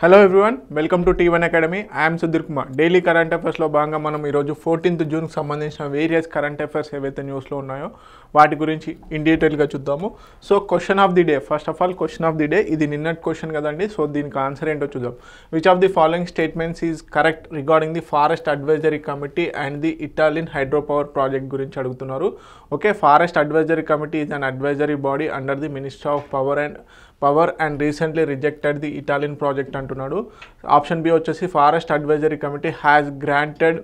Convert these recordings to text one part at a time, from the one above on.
Hello everyone, welcome to T1 academy. I'm Sudhir Kumar. Daily current అఫైర్స్లో భాగంగా మనం ఈరోజు 14th జూన్కి సంబంధించిన వేరియస్ కరెంట్ అఫైర్స్ ఏవైతే న్యూస్లో ఉన్నాయో వాటి గురించి ఇన్ డీటెయిల్గా చూద్దాము. So question of the day, first of all question of the day, ఇది నిన్నటి క్వశ్చన్ కదండి. సో దీనికి ఆన్సర్ ఏంటో చూద్దాం. Which of the following statements is correct regarding the forest advisory committee and the Italian hydro power project గురించి అడుగుతున్నారు. Okay, forest advisory committee is an advisory body under the ministry of power and recently rejected the Italian project అంటున్నాడు. Option B వచ్చేసి forest advisory committee has granted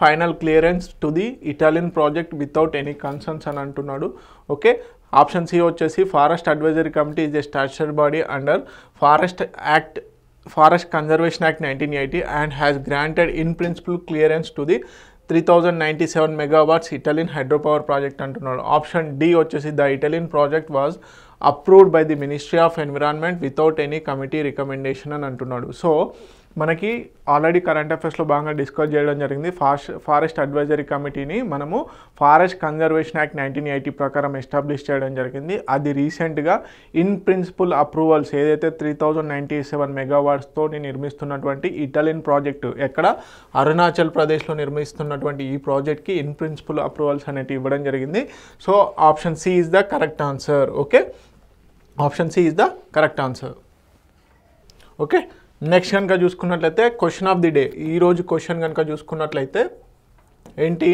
final clearance to the Italian project without any concerns అని అంటున్నాడు. Okay, option C వచ్చేసి forest advisory committee is a statutory body under forest conservation act 1980 and has granted in principle clearance to the 3097 megawatts Italian hydropower project అంటున్నాడు. Option D వచ్చేసి the Italian project was approved by the ministry of environment without any committee recommendation అని అంటున్నాడు. So మనకి already current అఫైర్స్లో బాగా discuss చేయడం జరిగింది. Forest advisory కమిటీని మనము ఫారెస్ట్ కన్జర్వేషన్ యాక్ట్ 1980 ప్రకారం ఎస్టాబ్లిష్ చేయడం జరిగింది. అది రీసెంట్గా ఇన్ ప్రిన్సిపల్ అప్రూవల్స్ ఏదైతే 3097 megawattsతో నిర్మిస్తున్నటువంటి ఇటాలియన్ ప్రాజెక్టు, ఎక్కడ అరుణాచల్ ప్రదేశ్లో నిర్మిస్తున్నటువంటి ఈ ప్రాజెక్ట్కి ఇన్ ప్రిన్సిపల్ అప్రూవల్స్ అనేవి ఇవ్వడం జరిగింది. So option C is the correct answer. Okay, option C is the correct answer. Okay, next కనుక చూసుకున్నట్లయితే క్వశ్చన్ ఆఫ్ ది డే, ఈరోజు క్వశ్చన్ కనుక చూసుకున్నట్లయితే ఏంటి,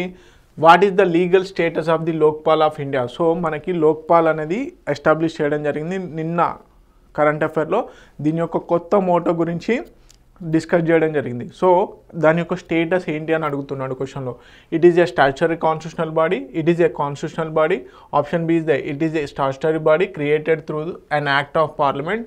what is the legal status of the Lokpal of India. So మనకి లోక్పాల్ అనేది establish చేయడం జరిగింది నిన్న కరెంట్ అఫైర్లో. దీని యొక్క కొత్త మోటో గురించి డిస్కస్ చేయడం జరిగింది. సో దాని యొక్క స్టేటస్ ఏంటి అని అడుగుతున్నాడు క్వశ్చన్లో. It is a statutory constitutional body, it is a constitutional body. Option B it is a statutory body created through an act of parliament.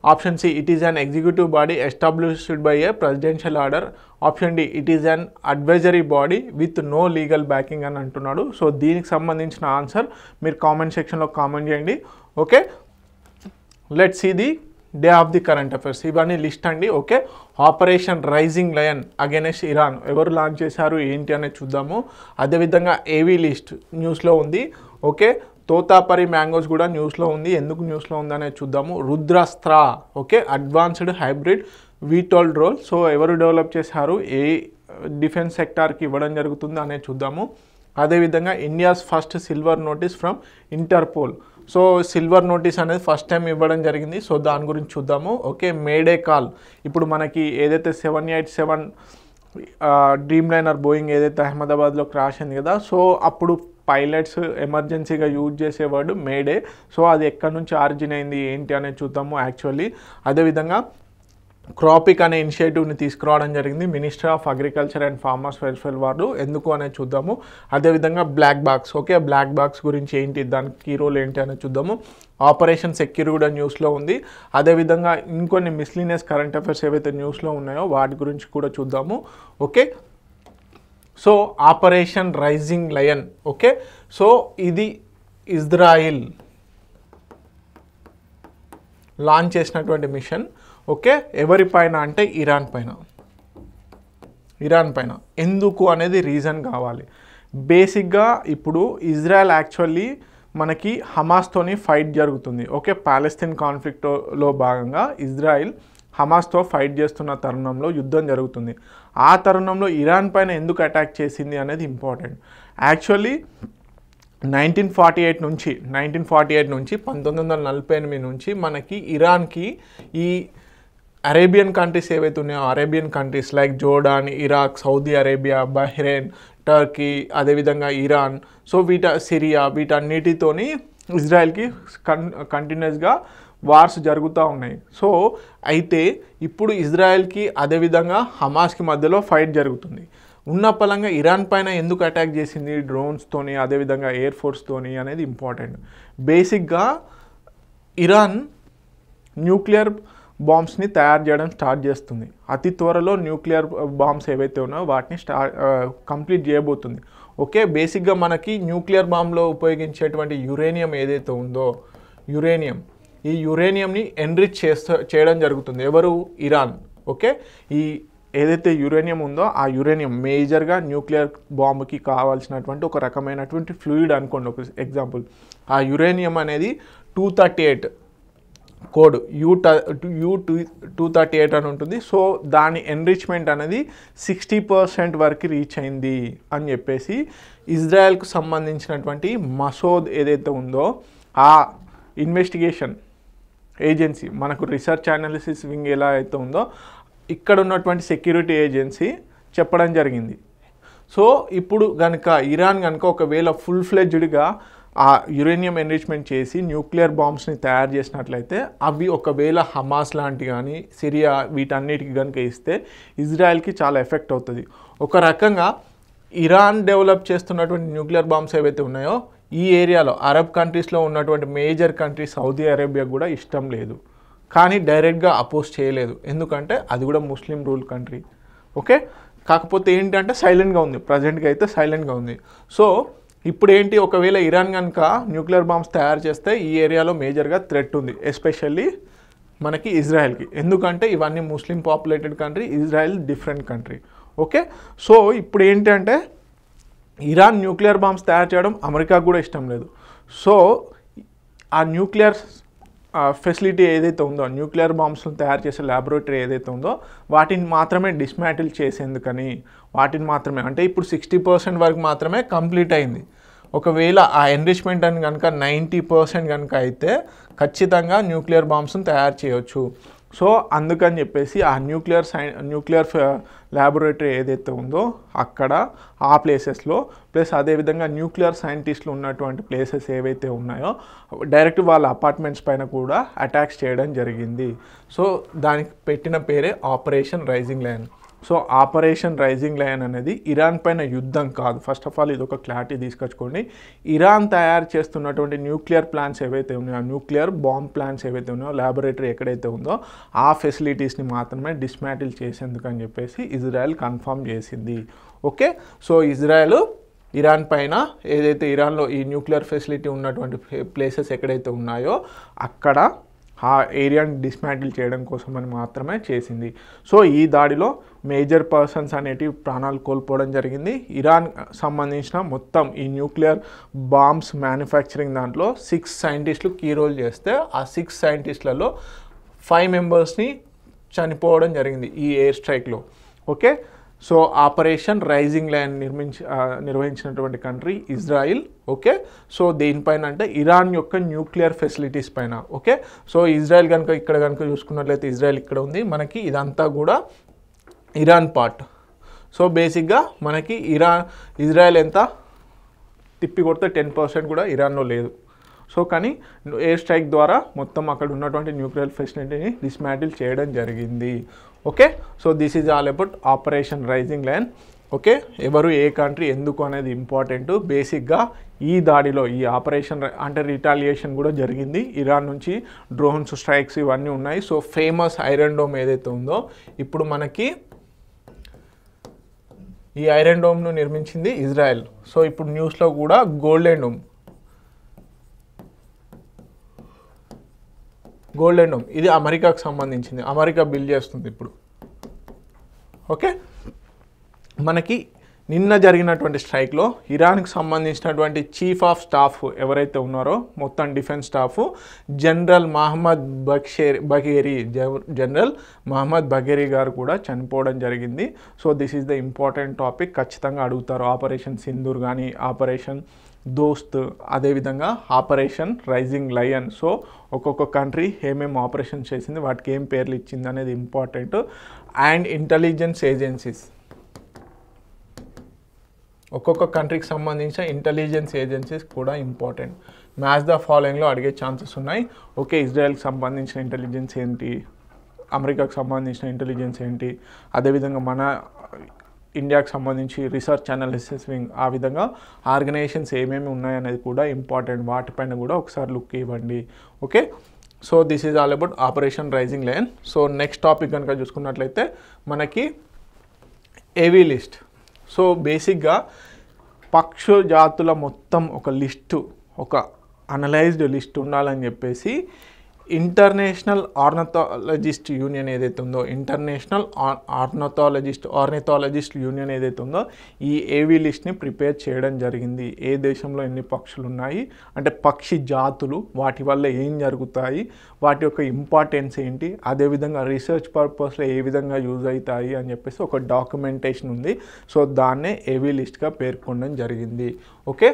Option C, it is an executive body established by a presidential order. Option D, it is an advisory body with no legal backing అని అంటున్నాడు. So దీనికి సంబంధించిన answer మీరు comment సెక్షన్లో comment చేయండి. Okay, let's see the day of the current affairs. ఇవన్నీ list అండి. Okay, operation rising lion against Iran ఎవరు లాంచ్ చేశారు ఏంటి అనేది చూద్దాము. అదేవిధంగా ఏవీ లిస్ట్ న్యూస్లో ఉంది. ఓకే, తోతాపరి మ్యాంగోస్ కూడా న్యూస్లో ఉంది. ఎందుకు న్యూస్లో ఉందనేది చూద్దాము. Rudrastra, okay, advanced hybrid VTOL drone. So ఎవరు డెవలప్ చేశారు, ఏ డిఫెన్స్ సెక్టార్కి ఇవ్వడం జరుగుతుంది అనేది చూద్దాము. అదేవిధంగా India's first silver notice from Interpol. So silver notice అనేది ఫస్ట్ టైం ఇవ్వడం జరిగింది. సో దాని గురించి చూద్దాము. ఓకే, మేడే కాల్, ఇప్పుడు మనకి ఏదైతే 787 డ్రీమ్ లైనర్ బోయింగ్ ఏదైతే అహ్మదాబాద్లో క్రాష్ అయింది కదా, సో అప్పుడు పైలట్స్ ఎమర్జెన్సీగా యూజ్ చేసే వర్డ్ మేడే. సో అది ఎక్కడి నుంచి ఆరిజిన్ అయింది ఏంటి అనేది చూద్దాము యాక్చువల్లీ. అదేవిధంగా క్రాపిక్ అనే ఇనిషియేటివ్ని తీసుకురావడం జరిగింది minister of agriculture and farmers welfare వాళ్ళు, ఎందుకు అనేది చూద్దాము. అదేవిధంగా black box, okay, black box గురించి ఏంటి, దానికి కీ రోల్ ఏంటి అనేది చూద్దాము. ఆపరేషన్ సెక్యూర్ కూడా న్యూస్లో ఉంది. అదేవిధంగా ఇంకొన్ని మిస్లీనియస్ కరెంట్ అఫైర్స్ ఏవైతే న్యూస్లో ఉన్నాయో వాటి గురించి కూడా చూద్దాము. Okay, so operation rising lion, okay, so ఇది ఇజ్రాయిల్ లాంచ్ చేసినటువంటి మిషన్. ఓకే, ఎవరిపైన అంటే ఇరాన్ పైన. ఎందుకు అనేది రీజన్ కావాలి. బేసిక్గా ఇప్పుడు ఇజ్రాయెల్ యాక్చువల్లీ మనకి హమాస్తోని ఫైట్ జరుగుతుంది. ఓకే, పాలస్తీన్ కాన్ఫ్లిక్ట్లో భాగంగా ఇజ్రాయిల్ హమాస్తో ఫైట్ చేస్తున్న తరుణంలో యుద్ధం జరుగుతుంది. ఆ తరుణంలో ఇరాన్ పైన ఎందుకు అటాక్ చేసింది అనేది ఇంపార్టెంట్. యాక్చువల్లీ 1948 నుంచి 1948 నుంచి మనకి ఇరాన్కి ఈ అరేబియన్ కంట్రీస్ ఏవైతే ఉన్నాయో, Arabian countries like Jordan, Iraq, Saudi Arabia, Bahrain, Turkey, అదేవిధంగా ఇరాన్, సో సిరియా, వీటన్నిటితోని ఇజ్రాయెల్కి కంటిన్యూస్గా వార్స్ జరుగుతూ ఉన్నాయి. సో అయితే ఇప్పుడు ఇజ్రాయెల్కి అదేవిధంగా హమాస్కి మధ్యలో ఫైట్ జరుగుతుంది. ఉన్న పలంగా ఇరాన్ పైన ఎందుకు అటాక్ చేసింది డ్రోన్స్తోని, అదేవిధంగా ఎయిర్ ఫోర్స్తోని అనేది ఇంపార్టెంట్. బేసిక్గా ఇరాన్ న్యూక్లియర్ బాంబ్స్ని తయారు చేయడం స్టార్ట్ చేస్తుంది. అతి త్వరలో న్యూక్లియర్ బాంబ్స్ ఏవైతే ఉన్నాయో వాటిని కంప్లీట్ చేయబోతుంది. ఓకే, బేసిక్గా మనకి న్యూక్లియర్ బాంబ్లో ఉపయోగించేటువంటి యురేనియం ఏదైతే ఉందో, ఈ యురేనియంని ఎన్రిచ్ చేయడం జరుగుతుంది. ఎవరు, ఇరాన్. ఓకే, ఈ ఏదైతే యురేనియం ఉందో ఆ యురేనియం మేజర్గా న్యూక్లియర్ బాంబుకి కావాల్సినటువంటి ఒక రకమైనటువంటి ఫ్లూయిడ్ అనుకోండి, ఒక ఎగ్జాంపుల్. ఆ యురేనియం అనేది 238 కోడ్ U238 అని ఉంటుంది. సో దాని ఎన్రిచ్మెంట్ అనేది 60% వరకు రీచ్ అయింది అని చెప్పేసి ఇజ్రాయెల్కు సంబంధించినటువంటి మసోద్ ఏదైతే ఉందో ఆ ఇన్వెస్టిగేషన్ ఏజెన్సీ, మనకు రీసెర్చ్ అనాలిసిస్ వింగ్ ఎలా అయితే ఉందో ఇక్కడ ఉన్నటువంటి సెక్యూరిటీ ఏజెన్సీ చెప్పడం జరిగింది. సో ఇప్పుడు కనుక ఇరాన్ కనుక ఒకవేళ ఫుల్ ఫ్లెడ్జ్డ్గా ఆ యురేనియం ఎన్రిచ్మెంట్ చేసి న్యూక్లియర్ బాంబ్స్ని తయారు చేసినట్లయితే అవి ఒకవేళ హమాస్ లాంటి కానీ సిరియా వీటన్నిటికి కనుక ఇస్తే ఇజ్రాయెల్కి చాలా ఎఫెక్ట్ అవుతుంది. ఒక రకంగా ఇరాన్ డెవలప్ చేస్తున్నటువంటి న్యూక్లియర్ బాంబ్స్ ఏవైతే ఉన్నాయో ఈ ఏరియాలో అరబ్ కంట్రీస్లో ఉన్నటువంటి మేజర్ కంట్రీ సౌదీ అరేబియా కూడా ఇష్టం లేదు, కానీ డైరెక్ట్గా అపోజ్ చేయలేదు, ఎందుకంటే అది కూడా ముస్లిం రూల్ కంట్రీ. ఓకే, కాకపోతే ఏంటంటే సైలెంట్గా ఉంది, ప్రజెంట్గా అయితే సైలెంట్గా ఉంది. సో ఇప్పుడు ఏంటి, ఒకవేళ ఇరాన్ కనుక న్యూక్లియర్ బాంబ్స్ తయారు చేస్తే ఈ ఏరియాలో మేజర్గా థ్రెట్ ఉంది, ఎస్పెషల్లీ మనకి ఇజ్రాయెల్కి, ఎందుకంటే ఇవన్నీ Muslim populated country, Israel different country. Okay, so ఇప్పుడు ఏంటంటే ఇరాన్ న్యూక్లియర్ బాంబ్స్ తయారు చేయడం అమెరికాకు కూడా ఇష్టం లేదు. సో ఆ న్యూక్లియర్ ఫెసిలిటీ ఏదైతే ఉందో, న్యూక్లియర్ బాంబ్స్ను తయారు చేసే ల్యాబొరేటరీ ఏదైతే ఉందో వాటిని మాత్రమే డిస్మాంటిల్ చేసేందుకని, వాటిని మాత్రమే అంటే ఇప్పుడు 60% వరకు మాత్రమే కంప్లీట్ అయింది. ఒకవేళ ఆ ఎన్రిచ్మెంట్ అని కనుక 90% కనుక అయితే ఖచ్చితంగా న్యూక్లియర్ బాంబ్స్ను తయారు చేయవచ్చు. సో అందుకని చెప్పేసి ఆ న్యూక్లియర్ ల్యాబొరేటరీ ఏదైతే ఉందో అక్కడ ఆ ప్లేసెస్లో ప్లస్ అదేవిధంగా న్యూక్లియర్ సైంటిస్టులు ఉన్నటువంటి ప్లేసెస్ ఏవైతే ఉన్నాయో డైరెక్ట్ వాళ్ళ అపార్ట్మెంట్స్ పైన కూడా అటాక్స్ చేయడం జరిగింది. సో దానికి పెట్టిన పేరే operation rising lion. So operation rising lion అనేది ఇరాన్ పైన యుద్ధం కాదు. ఫస్ట్ ఆఫ్ ఆల్ ఇది ఒక క్లారిటీ తీసుకొచ్చుకోండి. ఇరాన్ తయారు చేస్తున్నటువంటి న్యూక్లియర్ ప్లాంట్స్ ఏవైతే ఉన్నాయో, న్యూక్లియర్ బాంబ్ ప్లాంట్స్ ఏవైతే ఉన్నాయో, ల్యాబొరేటరీ ఎక్కడైతే ఉందో ఆ ఫెసిలిటీస్ని మాత్రమే డిస్మాంటిల్ చేసేందుకు అని చెప్పేసి ఇజ్రాయెల్ కన్ఫర్మ్ చేసింది. ఓకే, సో ఇరాన్ పైన ఏదైతే ఇరాన్లో ఈ న్యూక్లియర్ ఫెసిలిటీ ఉన్నటువంటి ప్లేసెస్ ఎక్కడైతే ఉన్నాయో అక్కడ ఆ ఏరియాని డిస్మాంటిల్ చేయడం కోసం అని మాత్రమే చేసింది. సో ఈ దాడిలో మేజర్ పర్సన్స్ అనేటివి ప్రాణాలు కోల్పోవడం జరిగింది. ఇరాన్ సంబంధించిన మొత్తం ఈ న్యూక్లియర్ బాంబ్స్ మ్యానుఫ్యాక్చరింగ్ దాంట్లో 6 సైంటిస్టులు కీ రోల్ చేస్తే ఆ 6 సైంటిస్టులలో 5 మెంబర్స్ని చనిపోవడం జరిగింది ఈ ఎయిర్ స్ట్రైక్లో. Okay, so operation rising lion నిర్వహించినటువంటి కంట్రీ ఇజ్రాయిల్. ఓకే, సో దేనిపైన అంటే ఇరాన్ యొక్క న్యూక్లియర్ ఫెసిలిటీస్ పైన. ఓకే, సో ఇజ్రాయెల్ కనుక ఇక్కడ కనుక చూసుకున్నట్లయితే ఇజ్రాయెల్ ఇక్కడ ఉంది, మనకి ఇదంతా కూడా ఇరాన్ పార్ట్. సో బేసిక్గా మనకి ఇజ్రాయెల్ ఎంత తిప్పి కొడితే 10% కూడా ఇరాన్లో లేదు. సో కానీ ఎయిర్ స్ట్రైక్ ద్వారా మొత్తం అక్కడ ఉన్నటువంటి న్యూక్లియర్ ఫెసిలిటీని డిస్మాంటిల్ చేయడం జరిగింది. Okay, so this is all about operation rising lion. Okay, ఎవరు ఏ కంట్రీ ఎందుకు అనేది ఇంపార్టెంట్. బేసిక్గా ఈ దాడిలో ఈ ఆపరేషన్ అంటే రిటాలియేషన్ కూడా జరిగింది. ఇరాన్ నుంచి డ్రోన్స్ స్ట్రైక్స్ ఇవన్నీ ఉన్నాయి. సో ఫేమస్ ఐరన్ డోమ్ ఏదైతే ఉందో ఇప్పుడు మనకి ఈ ఐరన్ డోమ్ను నిర్మించింది ఇజ్రాయెల్. సో ఇప్పుడు న్యూస్లో కూడా గోల్డెన్ డోమ్ ఇది అమెరికాకు సంబంధించింది, అమెరికా బిల్డ్ చేస్తుంది ఇప్పుడు. ఓకే, మనకి నిన్న జరిగినటువంటి స్ట్రైక్లో ఇరాన్కి సంబంధించినటువంటి చీఫ్ ఆఫ్ స్టాఫ్ ఎవరైతే ఉన్నారో మొత్తం డిఫెన్స్ స్టాఫ్ జనరల్ మహమ్మద్ బఘేరీ గారు కూడా చనిపోవడం జరిగింది. So this is the important topic, ఖచ్చితంగా అడుగుతారు. ఆపరేషన్ సింధూర్ కానీ, ఆపరేషన్ దోస్త్, అదేవిధంగా ఆపరేషన్ రైజింగ్ లయన్. సో ఒక్కొక్క కంట్రీ ఏమేమి ఆపరేషన్ చేసింది, వాటికి ఏం పేర్లు ఇచ్చింది అనేది ఇంపార్టెంట్. అండ్ ఇంటెలిజెన్స్ ఏజెన్సీస్, ఒక్కొక్క కంట్రీకి సంబంధించిన ఇంటెలిజెన్స్ ఏజెన్సీస్ కూడా ఇంపార్టెంట్. మ్యాచ్ ద ఫాలోయింగ్లో అడిగే ఛాన్సెస్ ఉన్నాయి. ఓకే, ఇజ్రాయెల్కి సంబంధించిన ఇంటెలిజెన్స్ ఏంటి, అమెరికాకు సంబంధించిన ఇంటెలిజెన్స్ ఏంటి, అదేవిధంగా మన ఇండియాకి సంబంధించి రీసెర్చ్ అనాలిసిస్ వింగ్, ఆ విధంగా ఆర్గనైజేషన్స్ ఏమేమి ఉన్నాయనేది కూడా ఇంపార్టెంట్. వాటిపైన కూడా ఒకసారి లుక్ ఇవ్వండి. Okay, so this is all about operation rising lion. So next topic కనుక చూసుకున్నట్లయితే మనకి ఏవీ లిస్ట్. సో బేసిక్గా పక్షు జాతుల మొత్తం ఒక లిస్టు, ఒక అనలైజ్డ్ లిస్ట్ ఉండాలని చెప్పేసి ఇంటర్నేషనల్ ఆర్నథాలజిస్ట్ యూనియన్ ఏదైతే ఉందో, ఇంటర్నేషనల్ ఆర్నిథాలజిస్ట్ యూనియన్ ఏదైతే ఉందో ఈ ఏవీ లిస్ట్ని ప్రిపేర్ చేయడం జరిగింది. ఏ దేశంలో ఎన్ని పక్షులు ఉన్నాయి, అంటే పక్షి జాతులు, వాటి వల్ల ఏం జరుగుతాయి, వాటి యొక్క ఇంపార్టెన్స్ ఏంటి, అదేవిధంగా రీసెర్చ్ పర్పస్లో ఏ విధంగా యూజ్ అవుతాయి అని చెప్పేసి ఒక డాక్యుమెంటేషన్ ఉంది. సో దాన్నే ఏవీ లిస్ట్గా పేర్కొనడం జరిగింది. Okay,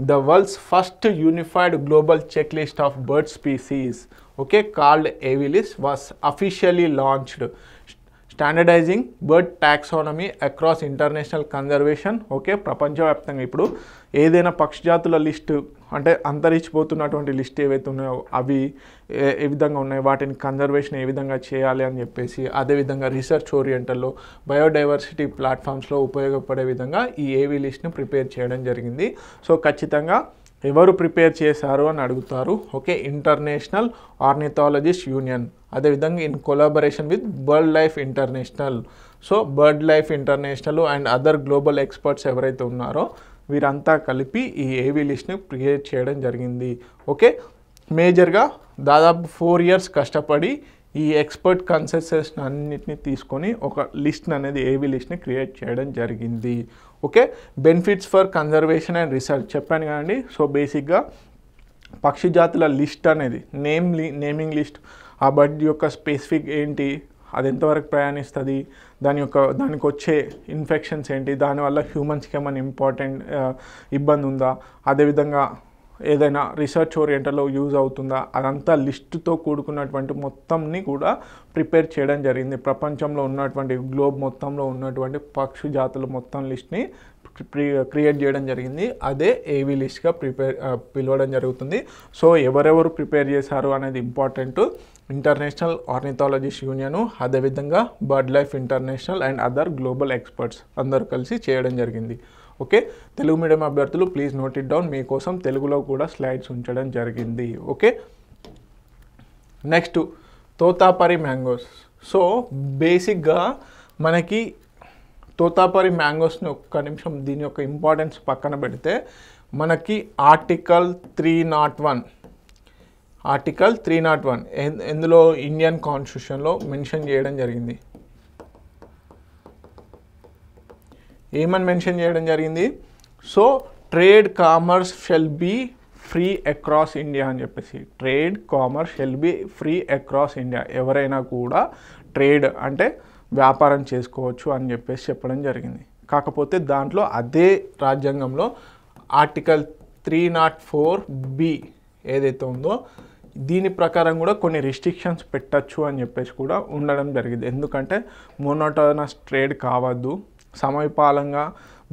the world's first unified global checklist of bird species, okay, called AV list was officially launched, standardizing bird taxonomy across international conservation. Okay, ప్రపంచవ్యాప్తంగా ఇప్పుడు ఏదైనా పక్షి జాతుల లిస్టు, అంటే అంతరించిపోతున్నటువంటి లిస్ట్ ఏవైతే ఉన్నాయో అవి ఏ విధంగా ఉన్నాయి, వాటిని కన్జర్వేషన్ ఏ విధంగా చేయాలి అని చెప్పేసి, అదేవిధంగా రీసెర్చ్ ఓరియంటల్లో బయోడైవర్సిటీ ప్లాట్ఫామ్స్లో ఉపయోగపడే విధంగా ఈ ఏవీ లిస్ట్ని ప్రిపేర్ చేయడం జరిగింది. సో ఖచ్చితంగా ఎవరు ప్రిపేర్ చేశారు అని అడుగుతారు. ఓకే, ఇంటర్నేషనల్ ఆర్నిథాలజిస్ట్ యూనియన్, అదేవిధంగా in collaboration with bird life international. So bird life international and other global experts ఎవరైతే ఉన్నారో వీరంతా కలిపి ఈ ఏవీ లిస్ట్ని క్రియేట్ చేయడం జరిగింది. ఓకే, మేజర్గా దాదాపు 4 years కష్టపడి ఈ ఎక్స్పర్ట్ కన్సెన్సస్ అన్నిటిని తీసుకొని ఒక లిస్ట్ అనేది ఏవీ లిస్ట్ని క్రియేట్ చేయడం జరిగింది. Okay, benefits for conservation and research చెప్పాను కదండి. సో బేసిక్గా పక్షి జాతుల లిస్ట్ అనేది నేమింగ్ లిస్ట్, ఆ బర్డ్ యొక్క స్పెసిఫిక్ ఏంటి, అది ఎంతవరకు ప్రయాణిస్తుంది, దానికి వచ్చే ఇన్ఫెక్షన్స్ ఏంటి, దానివల్ల హ్యూమన్స్కి ఏమైనా ఇబ్బంది ఉందా, అదేవిధంగా ఏదైనా రీసెర్చ్ ఓరియంటల్లో యూజ్ అవుతుందా, అదంతా లిస్టుతో కూడుకున్నటువంటి మొత్తంని కూడా ప్రిపేర్ చేయడం జరిగింది. ప్రపంచంలో ఉన్నటువంటి గ్లోబ్ మొత్తంలో ఉన్నటువంటి పక్షి జాతుల మొత్తం లిస్ట్ని క్రియేట్ చేయడం జరిగింది. అదే ఏవీ లిస్ట్గా పిలవడం జరుగుతుంది. సో ఎవరెవరు ప్రిపేర్ చేశారు అనేది ఇంపార్టెంట్. ఇంటర్నేషనల్ ఆర్నిథాలజిస్ట్ యూనియను, అదేవిధంగా bird life international and other global experts అందరూ కలిసి చేయడం జరిగింది. ఓకే, తెలుగు మీడియం అభ్యర్థులు ప్లీజ్ నోట్ ఇట్ డౌన్, మీకోసం తెలుగులో కూడా స్లైడ్స్ ఉంచడం జరిగింది. Okay, next Totapari mangoes. So బేసిక్గా మనకి తోతాపరి మ్యాంగోస్ని ఒక్క నిమిషం దీని యొక్క ఇంపార్టెన్స్ పక్కన పెడితే మనకి ఆర్టికల్ 301 ఎందులో ఇండియన్ కాన్స్టిట్యూషన్లో మెన్షన్ చేయడం జరిగింది. ఏమని మెన్షన్ చేయడం జరిగింది? So trade commerce shall be free across India అని చెప్పేసి, trade commerce shall be free across India, ఎవరైనా కూడా ట్రేడ్ అంటే వ్యాపారం చేసుకోవచ్చు అని చెప్పేసి చెప్పడం జరిగింది. కాకపోతే దాంట్లో అదే రాజ్యాంగంలో ఆర్టికల్ 304B ఏదైతే ఉందో దీని ప్రకారం కూడా కొన్ని రిస్ట్రిక్షన్స్ పెట్టచ్చు అని చెప్పేసి కూడా ఉండడం జరిగింది. ఎందుకంటే మోనోటోనస్ ట్రేడ్ కావద్దు, సమయపాలంగా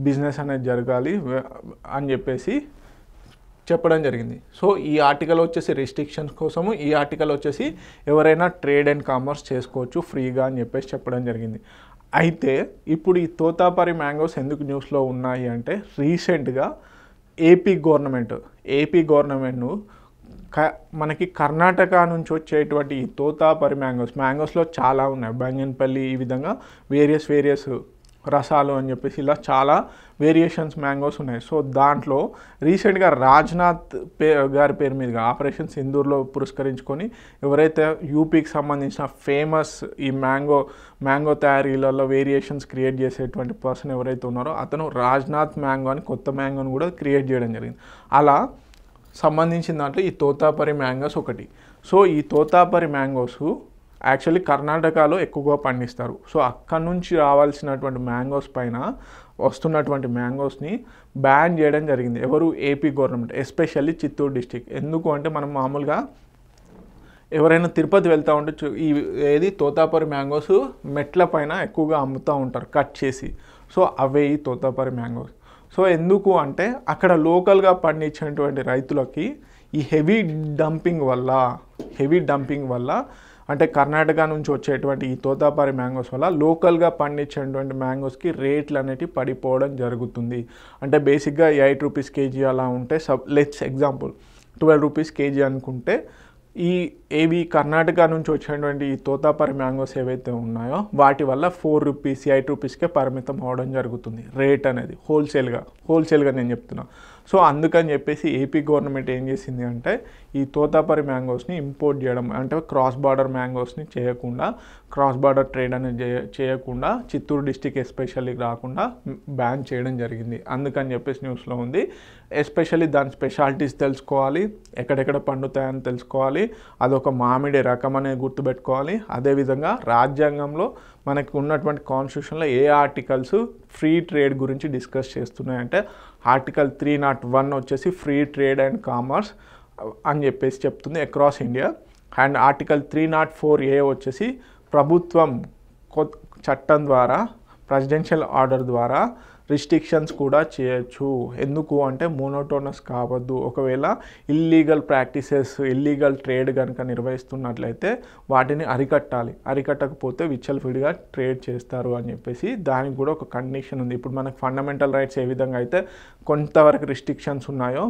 బిజినెస్ అనేది జరగాలి అని చెప్పేసి చెప్పడం జరిగింది. సో ఈ ఆర్టికల్ వచ్చేసి రిస్ట్రిక్షన్స్ కోసము, ఈ ఆర్టికల్ వచ్చేసి ఎవరైనా ట్రేడ్ అండ్ కామర్స్ చేసుకోవచ్చు ఫ్రీగా అని చెప్పేసి చెప్పడం జరిగింది. అయితే ఇప్పుడు ఈ తోతాపరి మ్యాంగోస్ ఎందుకు న్యూస్లో ఉన్నాయి అంటే, రీసెంట్గా ఏపీ గవర్నమెంట్ మనకి కర్ణాటక నుంచి వచ్చేటువంటి ఈ తోతాపరి మ్యాంగోస్లో చాలా ఉన్నాయి, బంగన్పల్లి, ఈ విధంగా వేరియస్ రసాలు అని చెప్పేసి ఇలా చాలా వేరియేషన్స్ మ్యాంగోస్ ఉన్నాయి. సో దాంట్లో రీసెంట్గా రాజ్నాథ్ గారి పేరు మీదుగా ఆపరేషన్ సింధూర్లో పురస్కరించుకొని ఎవరైతే యూపీకి సంబంధించిన ఫేమస్ ఈ మ్యాంగో తయారీలలో వేరియేషన్స్ క్రియేట్ చేసేటువంటి పర్సన్ ఎవరైతే ఉన్నారో అతను రాజ్నాథ్ మ్యాంగో అని కొత్త మ్యాంగోని కూడా క్రియేట్ చేయడం జరిగింది. అలా సంబంధించిన దాంట్లో ఈ తోతాపరి మ్యాంగోస్ ఒకటి. సో ఈ తోతాపరి మ్యాంగోస్ యాక్చువల్లీ కర్ణాటకలో ఎక్కువగా పండిస్తారు. సో అక్కడ నుంచి రావాల్సినటువంటి మ్యాంగోస్ పైన వస్తున్నటువంటి మ్యాంగోస్ని బ్యాన్ చేయడం జరిగింది. ఎవరు? AP government, especially Chittoor district. ఎందుకు అంటే మనం మామూలుగా ఎవరైనా తిరుపతి వెళ్తూ ఉంటే ఏది తోతాపరి మ్యాంగోస్ మెట్ల పైన ఎక్కువగా అమ్ముతూ ఉంటారు కట్ చేసి. సో అవే ఈ తోతాపరి మ్యాంగోస్. సో ఎందుకు అంటే అక్కడ లోకల్గా పండించినటువంటి రైతులకి ఈ హెవీ డంపింగ్ వల్ల అంటే కర్ణాటక నుంచి వచ్చేటువంటి ఈ తోతాపరి మ్యాంగోస్ వల్ల లోకల్గా పండించేటువంటి మ్యాంగోస్కి రేట్లు అనేటివి పడిపోవడం జరుగుతుంది. అంటే బేసిక్గా 8 రూపీస్ కేజీ అలా ఉంటే లెట్స్ ఎగ్జాంపుల్ 12 రూపీస్ కేజీ అనుకుంటే, ఏవి కర్ణాటక నుంచి వచ్చేటువంటి ఈ తోతాపరి మ్యాంగోస్ ఏవైతే ఉన్నాయో వాటి వల్ల 4 రూపీస్ 8 రూపీస్కే పరిమితం అవడం జరుగుతుంది రేట్ అనేది. హోల్సేల్గా నేను చెప్తున్నా. సో అందుకని చెప్పేసి ఏపీ గవర్నమెంట్ ఏం చేసింది అంటే ఈ తోతాపరి మ్యాంగోస్ని ఇంపోర్ట్ చేయడం, అంటే క్రాస్ బార్డర్ మ్యాంగోస్ని చేయకుండా, క్రాస్ బార్డర్ ట్రేడ్ అనేది చేయకుండా చిత్తూరు డిస్టిక్ ఎస్పెషల్లీ రాకుండా బ్యాన్ చేయడం జరిగింది. అందుకని చెప్పేసి న్యూస్లో ఉంది. ఎస్పెషల్లీ దాని స్పెషాలిటీస్ తెలుసుకోవాలి, ఎక్కడెక్కడ పండుతాయని తెలుసుకోవాలి, అదొక మామిడి రకం అనేది గుర్తుపెట్టుకోవాలి. అదేవిధంగా రాజ్యాంగంలో మనకు ఉన్నటువంటి కాన్స్టిట్యూషన్లో ఏ ఆర్టికల్స్ ఫ్రీ ట్రేడ్ గురించి డిస్కస్ చేస్తున్నాయంటే ఆర్టికల్ 301 వచ్చేసి ఫ్రీ ట్రేడ్ అండ్ కామర్స్ అని చెప్పేసి చెప్తుంది across India. And article 304A వచ్చేసి ప్రభుత్వం చట్టం ద్వారా, ప్రెసిడెన్షియల్ ఆర్డర్ ద్వారా రిస్ట్రిక్షన్స్ కూడా చేయొచ్చు. ఎందుకు అంటే మోనోటోనస్ కావద్దు. ఒకవేళ ఇల్లీగల్ ప్రాక్టీసెస్, ఇల్లీగల్ ట్రేడ్ కనుక నిర్వహిస్తున్నట్లయితే వాటిని అరికట్టాలి. అరికట్టకపోతే విచ్చలవిడిగా ట్రేడ్ చేస్తారు అని చెప్పేసి దానికి కూడా ఒక కండిషన్ ఉంది. ఇప్పుడు మనకు ఫండమెంటల్ రైట్స్ ఏ విధంగా అయితే కొంతవరకు రిస్ట్రిక్షన్స్ ఉన్నాయో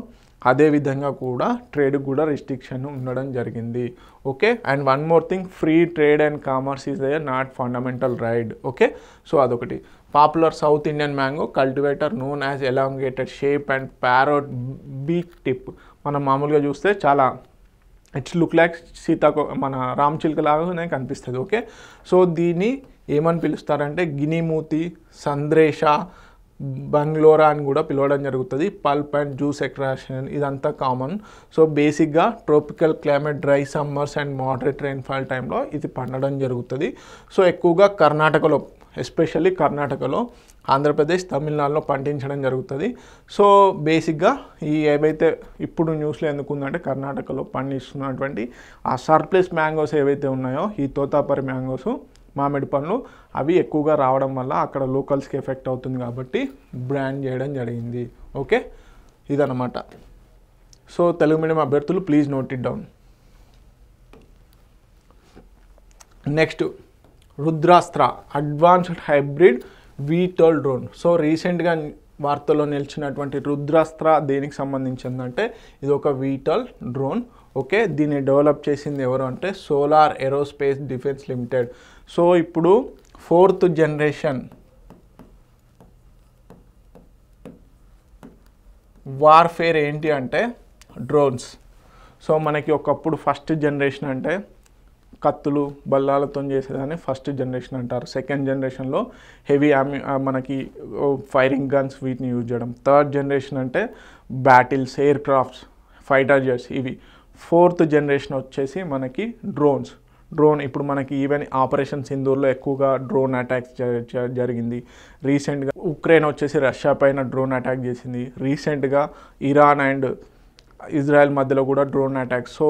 అదేవిధంగా కూడా ట్రేడ్ కూడా రిస్ట్రిక్షన్ ఉండడం జరిగింది. Okay, and one more thing, free trade and commerce is a not fundamental right. Okay, so అదొకటి. Popular south Indian mango cultivator known as elongated shape and parrot beak tip. మనం మామూలుగా చూస్తే చాలా it's look like మన రామచిలుక లాగానే కనిపిస్తుంది. Okay, so దీన్ని ఏమని పిలుస్తారంటే గినిమూతి, సంద్రేష, బంగ్లోరా అని కూడా పిలవడం జరుగుతుంది. పల్ప్ అండ్ జ్యూస్ ఎక్స్ట్రాక్షన్ ఇదంతా కామన్. సో బేసిక్గా tropical climate, dry summers and moderate rainfall టైంలో ఇది పండడం జరుగుతుంది. సో ఎక్కువగా కర్ణాటకలో, ఎస్పెషల్లీ కర్ణాటకలో, ఆంధ్రప్రదేశ్, తమిళనాడులో పండించడం జరుగుతుంది. సో బేసిక్గా ఈ ఏవైతే ఇప్పుడు న్యూస్లో ఎందుకు ఉందంటే కర్ణాటకలో పండిస్తున్నటువంటి ఆ సర్ప్లస్ మ్యాంగోస్ ఏవైతే ఉన్నాయో ఈ తోతాపరి మ్యాంగోస్, మామిడి పండ్లు, అవి ఎక్కువగా రావడం వల్ల అక్కడ లోకల్స్కి ఎఫెక్ట్ అవుతుంది కాబట్టి బ్రాండ్ చేయడం జరిగింది. ఓకే, ఇదన్నమాట. సో తెలుగు మీడియం అభ్యర్థులు please note it down. Next, Rudrastra advanced hybrid VTOL drone. So రీసెంట్గా వార్తల్లో నిలిచినటువంటి రుద్రాస్త్ర దేనికి సంబంధించిందంటే ఇది ఒక వీటల్ డ్రోన్. ఓకే, దీన్ని డెవలప్ చేసింది ఎవరు అంటే solar aerospace defence limited. So ఇప్పుడు 4th జనరేషన్ వార్ఫేర్ ఏంటి అంటే డ్రోన్స్. సో మనకి ఒకప్పుడు ఫస్ట్ జనరేషన్ అంటే కత్తులు, బల్లాలతో చేసేదాన్ని ఫస్ట్ జనరేషన్ అంటారు. సెకండ్ జనరేషన్లో హెవీ మనకి ఫైరింగ్ గన్స్ వీటిని యూజ్ చేయడం. థర్డ్ జనరేషన్ అంటే battles, air crafts, fighter jets ఇవి. 4th జనరేషన్ వచ్చేసి మనకి డ్రోన్స్. డ్రోన్ ఇప్పుడు మనకి ఈవెన్ ఆపరేషన్ సింధూర్లో ఎక్కువగా డ్రోన్ అటాక్స్ జరిగింది. రీసెంట్గా ఉక్రెయిన్ వచ్చేసి రష్యా పైన డ్రోన్ అటాక్ చేసింది. రీసెంట్గా ఇరాన్ అండ్ ఇజ్రాయెల్ మధ్యలో కూడా డ్రోన్ అటాక్. సో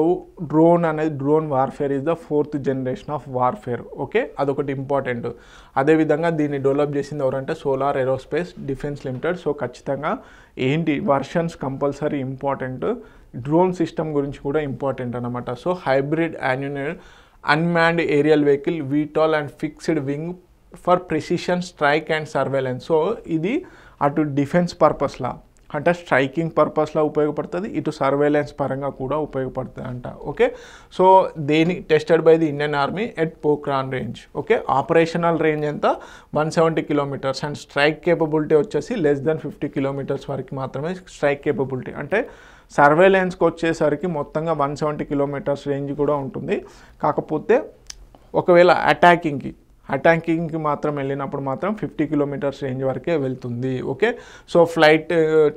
డ్రోన్ అనేది, drone warfare is the 4th generation of warfare. Okay, అదొకటి ఇంపార్టెంట్. అదేవిధంగా దీన్ని డెవలప్ చేసింది ఎవరంటే solar aerospace defence limited. So ఖచ్చితంగా ఏంటి versions compulsory important. Drone system గురించి కూడా ఇంపార్టెంట్ అనమాట. So hybrid unmanned aerial vehicle VTOL and fixed wing for precision strike and surveillance. So ఇది అటు డిఫెన్స్ పర్పస్లా అంటే స్ట్రైకింగ్ పర్పస్లో ఉపయోగపడుతుంది, ఇటు సర్వేలెన్స్ పరంగా కూడా ఉపయోగపడుతుంది అంట. ఓకే, సో దేని tested by the Indian army at Pokhran range. Okay, operational range ఎంత 170 కిలోమీటర్స్ అండ్ స్ట్రైక్ కేపబిలిటీ వచ్చేసి లెస్ దెన్ 50 కిలోమీటర్స్ వరకు మాత్రమే స్ట్రైక్ కేపబిలిటీ. అంటే సర్వేలెన్స్కి వచ్చేసరికి మొత్తంగా 170 కిలోమీటర్స్ రేంజ్ కూడా ఉంటుంది. కాకపోతే ఒకవేళ అటాకింగ్కి మాత్రం వెళ్ళినప్పుడు మాత్రం 50 కిలోమీటర్స్ రేంజ్ వరకే వెళ్తుంది. ఓకే, సో ఫ్లైట్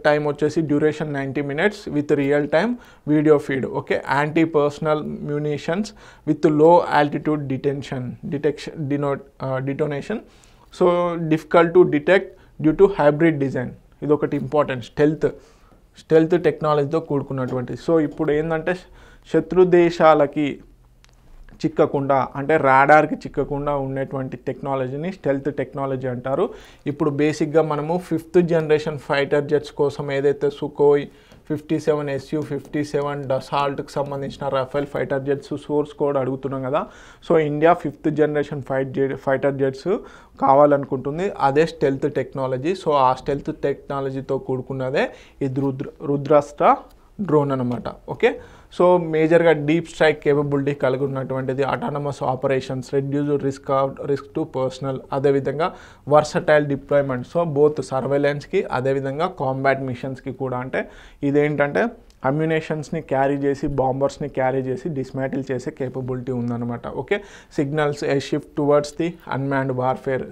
టైం వచ్చేసి duration 90 minutes with real time video feed. Okay, anti personal munitions with లో altitude detonation. So difficult to detect due to hybrid design. ఇది ఒకటి ఇంపార్టెంట్, స్టెల్త్ టెక్నాలజీతో కూడుకున్నటువంటి. సో ఇప్పుడు ఏంటంటే శత్రు దేశాలకి చిక్కకుండా, అంటే రాడార్కి చిక్కకుండా ఉండేటువంటి టెక్నాలజీని స్టెల్త్ టెక్నాలజీ అంటారు. ఇప్పుడు బేసిక్గా మనము 5th జనరేషన్ ఫైటర్ జెట్స్ కోసం ఏదైతే సుఖోయ్ 57 Su-57 డసాల్ట్కి సంబంధించిన Rafale fighter jets source code అడుగుతున్నాం కదా. So India 5th generation fighter jets కావాలనుకుంటుంది. అదే స్టెల్త్ టెక్నాలజీ. సో ఆ స్టెల్త్ టెక్నాలజీతో కూడుకున్నదే ఇది రుద్రాస్త్ర డ్రోన్ అనమాట. ఓకే, సో మేజర్గా డీప్ స్ట్రైక్ కేపబిలిటీ కలిగి ఉన్నటువంటిది, autonomous operations, reduce risk to personnel, అదేవిధంగా వర్సటైల్ డిప్లాయ్మెంట్. సో బోత్ సర్వేలెన్స్కి అదేవిధంగా కాంబాట్ మిషన్స్కి కూడా. అంటే ఇదేంటంటే అమ్యునేషన్స్ని క్యారీ చేసి, బాంబర్స్ని క్యారీ చేసి డిస్మాటిల్ చేసే కేపబిలిటీ ఉందన్నమాట. Okay, signals a shift towards the unmanned warfare,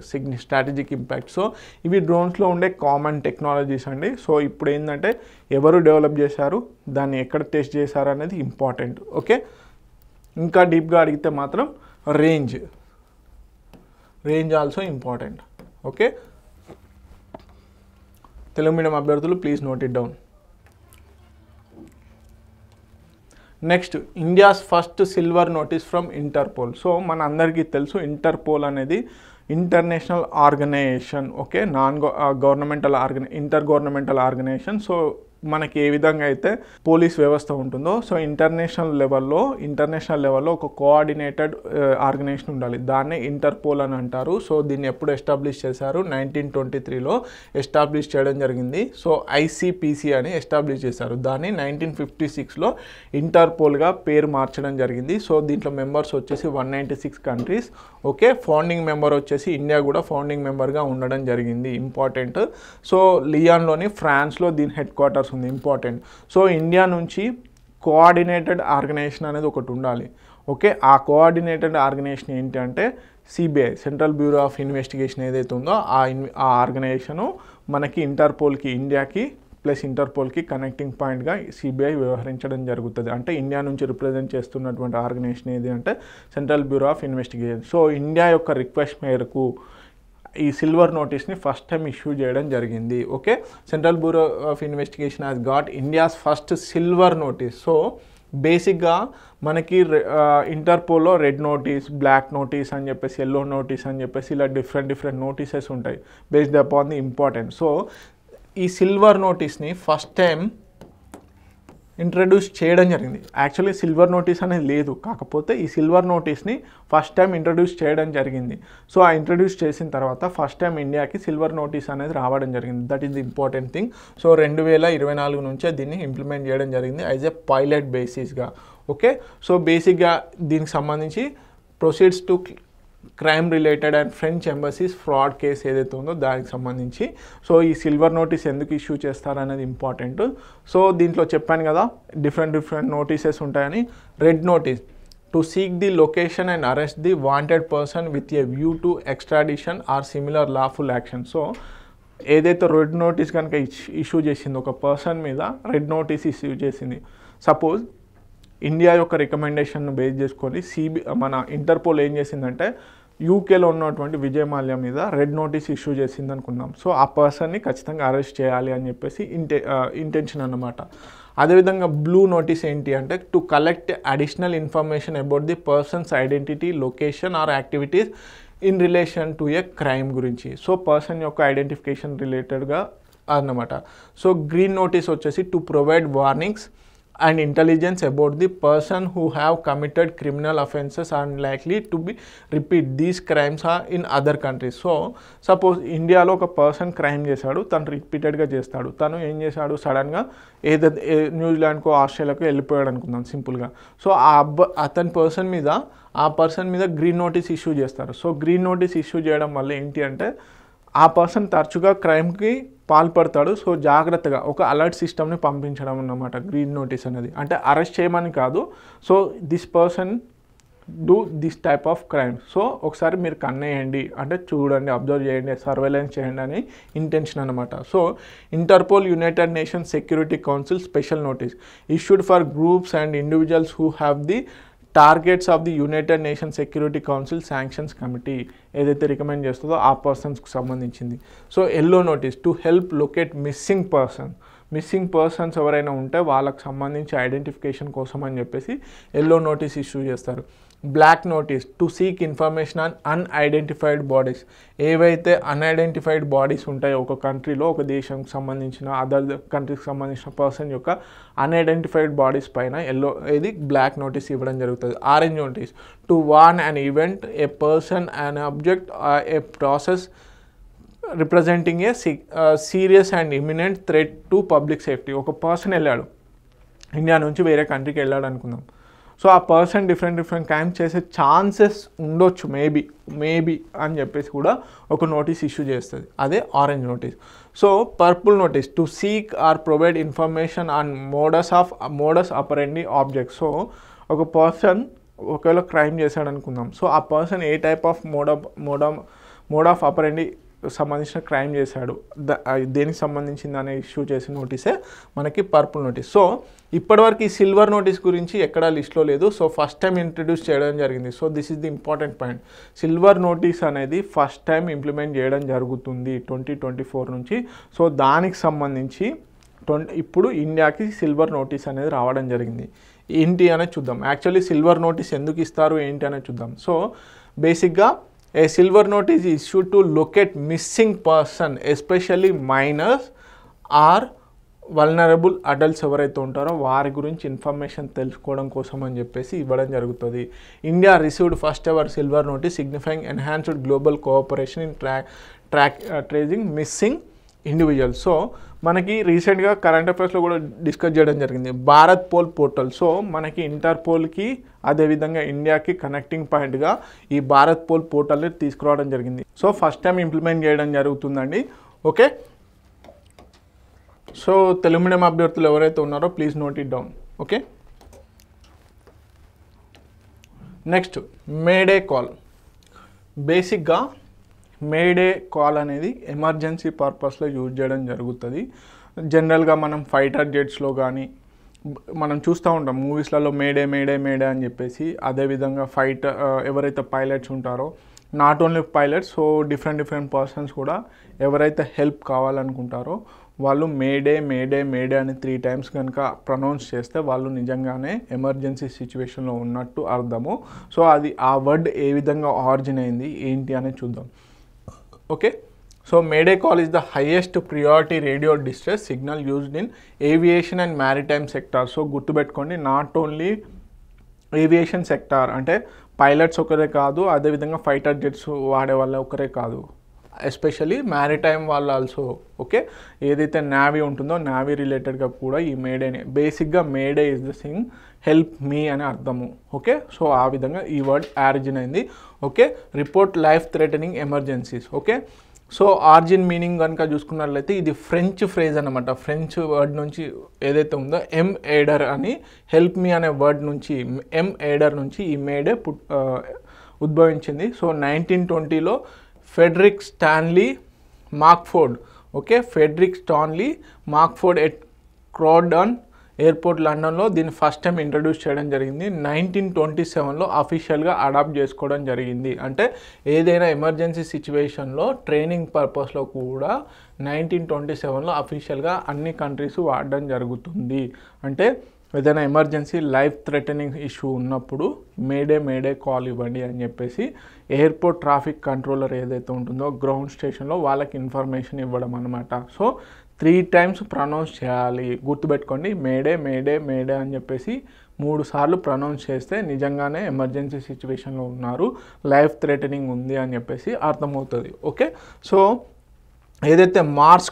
strategic impact. So ఇవి డ్రోన్స్లో ఉండే కామన్ టెక్నాలజీస్ అండి. సో ఇప్పుడు ఏంటంటే ఎవరు డెవలప్ చేశారు, దాన్ని ఎక్కడ టెస్ట్ చేశారు అనేది ఇంపార్టెంట్. ఓకే, ఇంకా డీప్గా అడిగితే మాత్రం range also important. Okay, Telugu medium అభ్యర్థులు please note it down. Next, India's first silver notice from Interpol. So మన అందరికీ తెలుసు ఇంటర్పోల్ అనేది international organisation. Okay, intergovernmental organisation. So మనకి ఏ విధంగా అయితే పోలీస్ వ్యవస్థ ఉంటుందో, సో ఇంటర్నేషనల్ లెవెల్లో ఒక కోఆర్డినేటెడ్ ఆర్గనైజేషన్ ఉండాలి. దాన్నే ఇంటర్పోల్ అని అంటారు. సో దీన్ని ఎప్పుడు ఎస్టాబ్లిష్ చేశారు, 1923లో ఎస్టాబ్లిష్ చేయడం జరిగింది. సో ఐసిపిసి అని ఎస్టాబ్లిష్ చేశారు. దాన్ని 1956లో ఇంటర్పోల్గా పేరు మార్చడం జరిగింది. సో దీంట్లో మెంబర్స్ వచ్చేసి 196 కంట్రీస్. ఓకే, ఫౌండింగ్ మెంబర్ వచ్చేసి ఇండియా కూడా ఫౌండింగ్ మెంబర్గా ఉండడం జరిగింది. ఇంపార్టెంట్. సో లియాన్లోని ఫ్రాన్స్లో దీని హెడ్ క్వార్టర్స్ ఉంది. ఇంపార్టెంట్. సో ఇండియా నుంచి కోఆర్డినేటెడ్ ఆర్గనైజేషన్ అనేది ఒకటి ఉండాలి. ఓకే, ఆ కోఆర్డినేటెడ్ ఆర్గనైజేషన్ ఏంటి అంటే CBI, central bureau of investigation ఏదైతే ఉందో ఆ ఆర్గనైజేషను మనకి ఇంటర్పోల్కి, ఇండియాకి ప్లస్ ఇంటర్పోల్కి కనెక్టింగ్ పాయింట్గా సిబిఐ వ్యవహరించడం జరుగుతుంది. అంటే ఇండియా నుంచి రిప్రజెంట్ చేస్తున్నటువంటి ఆర్గనైజేషన్ ఏది అంటే central bureau of investigation. So India యొక్క రిక్వెస్ట్ మేరకు ఈ సిల్వర్ నోటీస్ని ఫస్ట్ టైం ఇష్యూ చేయడం జరిగింది. Okay, central bureau of investigation has got India's first silver notice. So బేసిక్గా మనకి ఇంటర్పోల్లో రెడ్ నోటీస్, బ్లాక్ నోటీస్ అని చెప్పేసి, ఎల్లో నోటీస్ అని చెప్పేసి ఇలా డిఫరెంట్ నోటీసెస్ ఉంటాయి based upon the important. So ఈ సిల్వర్ నోటీస్ని ఫస్ట్ టైం ఇంట్రడ్యూస్ చేయడం జరిగింది. యాక్చువల్లీ సిల్వర్ నోటీస్ అనేది లేదు, కాకపోతే ఈ సిల్వర్ నోటీస్ని ఫస్ట్ టైం ఇంట్రడ్యూస్ చేయడం జరిగింది. సో ఆ ఇంట్రడ్యూస్ చేసిన తర్వాత ఫస్ట్ టైం ఇండియాకి సిల్వర్ నోటీస్ అనేది రావడం జరిగింది. That is the important thing. So 2024 నుంచే దీన్ని ఇంప్లిమెంట్ చేయడం జరిగింది యాజ్ ఎ పైలట్ బేసిస్గా. ఓకే, సో బేసిక్గా దీనికి సంబంధించి proceeds to crime related and French embassies fraud case ఏదైతే ఉందో దానికి సంబంధించి. సో ఈ సిల్వర్ నోటీస్ ఎందుకు ఇష్యూ చేస్తారనేది ఇంపార్టెంట్. సో దీంట్లో చెప్పాను కదా డిఫరెంట్ నోటీసెస్ ఉంటాయని. Red notice to seek the location and arrest the wanted person with a view to extradition or similar lawful action. So ఏదైతే రెడ్ నోటీస్ కనుక issue చేసింది, ఒక పర్సన్ మీద రెడ్ నోటీస్ ఇష్యూ చేసింది, సపోజ్ ఇండియా యొక్క రికమెండేషన్ను base చేసుకొని మన ఇంటర్పోల్ ఏం చేసిందంటే యూకేలో ఉన్నటువంటి విజయ్ మాల్యా మీద రెడ్ నోటీస్ ఇష్యూ చేసింది అనుకుందాం. సో ఆ పర్సన్ని ఖచ్చితంగా అరెస్ట్ చేయాలి అని చెప్పేసి ఇంటెన్షన్ అన్నమాట. అదేవిధంగా బ్లూ నోటీస్ ఏంటి అంటే to collect additional information about the persons identity, location or activities in relation to A crime గురించి. సో పర్సన్ యొక్క ఐడెంటిఫికేషన్ రిలేటెడ్గా అన్నమాట. సో గ్రీన్ నోటీస్ వచ్చేసి to provide warnings and intelligence about the person who have committed criminal offences and likely to be repeat these crimes are in other countries. So suppose ఇండియాలో ఒక person crime చేశాడు, తను రిపీటెడ్గా చేస్తాడు, తను ఏం చేశాడు సడన్గా న్యూజిలాండ్కో ఆస్ట్రేలియాకో వెళ్ళిపోయాడు అనుకుందాం సింపుల్గా. సో ఆ పర్సన్ మీద గ్రీన్ నోటీస్ ఇష్యూ చేస్తారు. సో గ్రీన్ నోటీస్ ఇష్యూ చేయడం వల్ల ఏంటి అంటే ఆ పర్సన్ తరచుగా క్రైమ్కి పాల్పడతాడు. సో జాగ్రత్తగా ఒక అలర్ట్ సిస్టమ్ని పంపించడం అన్నమాట గ్రీన్ నోటీస్ అనేది. అంటే అరెస్ట్ చేయమని కాదు, so this person do this type of crime. So ఒకసారి మీరు కన్నేయండి అంటే చూడండి, అబ్జర్వ్ చేయండి, సర్వేలెన్స్ చేయండి అని ఇంటెన్షన్ అనమాట. So Interpol United Nations Security Council special notice issued for groups and individuals who have the targets of the United Nation Security Council sanctions committee ఏదైతే recommend చేస్తుందో ఆ పర్సన్స్కి సంబంధించింది. So yellow notice to help locate missing persons ఎవరైనా ఉంటే వాళ్ళకి సంబంధించి identification కోసం అని చెప్పేసి ఎల్లో నోటీస్ ఇష్యూ చేస్తారు. Black notice to seek information on unidentified bodies. ఏవైతే అన్ఐడెంటిఫైడ్ బాడీస్ ఉంటాయో ఒక కంట్రీలో, ఒక దేశంకి సంబంధించిన అదర్ కంట్రీకి సంబంధించిన పర్సన్ యొక్క అన్ఐడెంటిఫైడ్ బాడీస్ పైన ఇది బ్లాక్ నోటీస్ ఇవ్వడం జరుగుతుంది. Orange notice to warn an event, a person, an object, a process representing a serious and imminent threat to public safety. ఒక పర్సన్ వెళ్ళాడు, ఇండియా నుంచి వేరే కంట్రీకి వెళ్ళాడు అనుకుందాం. సో ఆ పర్సన్ డిఫరెంట్ క్రైమ్స్ చేసే ఛాన్సెస్ ఉండొచ్చు, మేబీ అని చెప్పేసి కూడా ఒక నోటీస్ ఇష్యూ చేస్తుంది, అదే orange notice. So purple notice to seek or provide information on modus operandi object. So ఒక పర్సన్ ఒకవేళ క్రైమ్ చేశాడు అనుకుందాం, సో ఆ person A type of mode of ఆపరెండి సంబంధించిన క్రైమ్ చేశాడు, దేనికి సంబంధించింది అనే ఇష్యూ చేసిన నోటీసే మనకి పర్పుల్ నోటీస్. సో ఇప్పటివరకు ఈ సిల్వర్ నోటీస్ గురించి ఎక్కడా లిస్ట్లో లేదు. సో ఫస్ట్ టైం ఇంట్రడ్యూస్ చేయడం జరిగింది. So this is the important point. Silver notice అనేది ఫస్ట్ టైం ఇంప్లిమెంట్ చేయడం జరుగుతుంది 2024 నుంచి. సో దానికి సంబంధించి ఇప్పుడు ఇండియాకి సిల్వర్ నోటీస్ అనేది రావడం జరిగింది. ఏంటి అనేది చూద్దాం. యాక్చువల్లీ సిల్వర్ నోటీస్ ఎందుకు ఇస్తారు ఏంటి అనేది చూద్దాం. సో బేసిక్గా a silver notice is issued to locate missing person, especially minors or vulnerable adults ఎవరైతే ఉంటారో వారి గురించి ఇన్ఫర్మేషన్ తెలుసుకోవడం కోసం అని చెప్పేసి ఇవ్వడం జరుగుతుంది. India received first ever silver notice signifying enhanced global cooperation in tracing missing individuals. So మనకి రీసెంట్గా కరెంట్ అఫైర్స్లో కూడా డిస్కస్ చేయడం జరిగింది భారత్ పోల్ పోర్టల్. సో మనకి ఇంటర్పోల్కి అదేవిధంగా ఇండియాకి కనెక్టింగ్ పాయింట్గా ఈ భారత్ పోల్ పోర్టల్ని తీసుకురావడం జరిగింది. సో ఫస్ట్ టైం ఇంప్లిమెంట్ చేయడం జరుగుతుందండి. ఓకే, సో తెలుగు మీడియం అభ్యర్థులు ఎవరైతే ఉన్నారో please note it down. Okay, next May Day call. బేసిక్గా మేడే కాల్ అనేది ఎమర్జెన్సీ పర్పస్లో యూజ్ చేయడం జరుగుతుంది. జనరల్గా మనం ఫైటర్ జెట్స్లో కానీ మనం చూస్తూ ఉంటాం మూవీస్లలో మేడే అని చెప్పేసి. అదేవిధంగా ఎవరైతే పైలట్స్ ఉంటారో, not only pilots, so different persons కూడా ఎవరైతే హెల్ప్ కావాలనుకుంటారో వాళ్ళు మేడే అని 3 times కనుక ప్రొనౌన్స్ చేస్తే వాళ్ళు నిజంగానే ఎమర్జెన్సీ సిచ్యువేషన్లో ఉన్నట్టు అర్థము. సో అది ఆ వర్డ్ ఏ విధంగా ఆరిజిన్ అయింది ఏంటి అనేది చూద్దాం. Okay, so May Day call is the highest priority radio distress signal used in aviation and maritime sector. So గుర్తుపెట్టుకోండి, నాట్ ఓన్లీ ఏవియేషన్ సెక్టార్ అంటే పైలట్స్ ఒకరే కాదు, అదేవిధంగా ఫైటర్ జెట్స్ వాడే వాళ్ళ ఒకరే కాదు, ఎస్పెషల్లీ మ్యారిటైమ్ వాళ్ళు ఆల్సో. ఓకే, ఏదైతే నేవీ ఉంటుందో నేవీ రిలేటెడ్గా కూడా ఈ మేడేని బేసిక్గా mayday is the thing help me అని అర్థము. ఓకే, సో ఆ విధంగా ఈ వర్డ్ ఆరిజిన్ అయింది. Okay, report life threatening emergencies. Okay, so origin meaning కనుక చూసుకున్నట్లయితే ఇది ఫ్రెంచ్ ఫ్రేజ్ అనమాట. ఫ్రెంచ్ వర్డ్ నుంచి ఏదైతే ఉందో ఎమ్ ఎయిడర్ అని, హెల్ప్ మీ అనే వర్డ్ నుంచి ఎమ్ ఎయిడర్ నుంచి ఈ మేడే ఉద్భవించింది. సో 1920లో Frederick Stanley Mockford, okay, Frederick Stanley Mockford at Croydon airport లండన్లో దీన్ని ఫస్ట్ టైం ఇంట్రడ్యూస్ చేయడం జరిగింది. 1927లో అఫీషియల్గా అడాప్ట్ చేసుకోవడం జరిగింది. అంటే ఏదైనా ఎమర్జెన్సీ సిచ్యువేషన్లో ట్రైనింగ్ పర్పస్లో కూడా 1927లో అఫీషియల్గా అన్ని కంట్రీస్ వాడడం జరుగుతుంది. అంటే ఏదైనా ఎమర్జెన్సీ లైఫ్ థ్రెటనింగ్ ఇష్యూ ఉన్నప్పుడు మేడే కాల్ ఇవ్వండి అని చెప్పేసి ఎయిర్పోర్ట్ ట్రాఫిక్ కంట్రోలర్ ఏదైతే ఉంటుందో గ్రౌండ్ స్టేషన్లో వాళ్ళకి ఇన్ఫర్మేషన్ ఇవ్వడం అనమాట. సో 3 times ప్రొనౌన్స్ చేయాలి. గుర్తుపెట్టుకోండి, మేడే అని చెప్పేసి 3 సార్లు ప్రొనౌన్స్ చేస్తే నిజంగానే ఎమర్జెన్సీ సిచ్యువేషన్లో ఉన్నారు, లైఫ్ థ్రెటనింగ్ ఉంది అని చెప్పేసి అర్థమవుతుంది. ఓకే, సో ఏదైతే మార్స్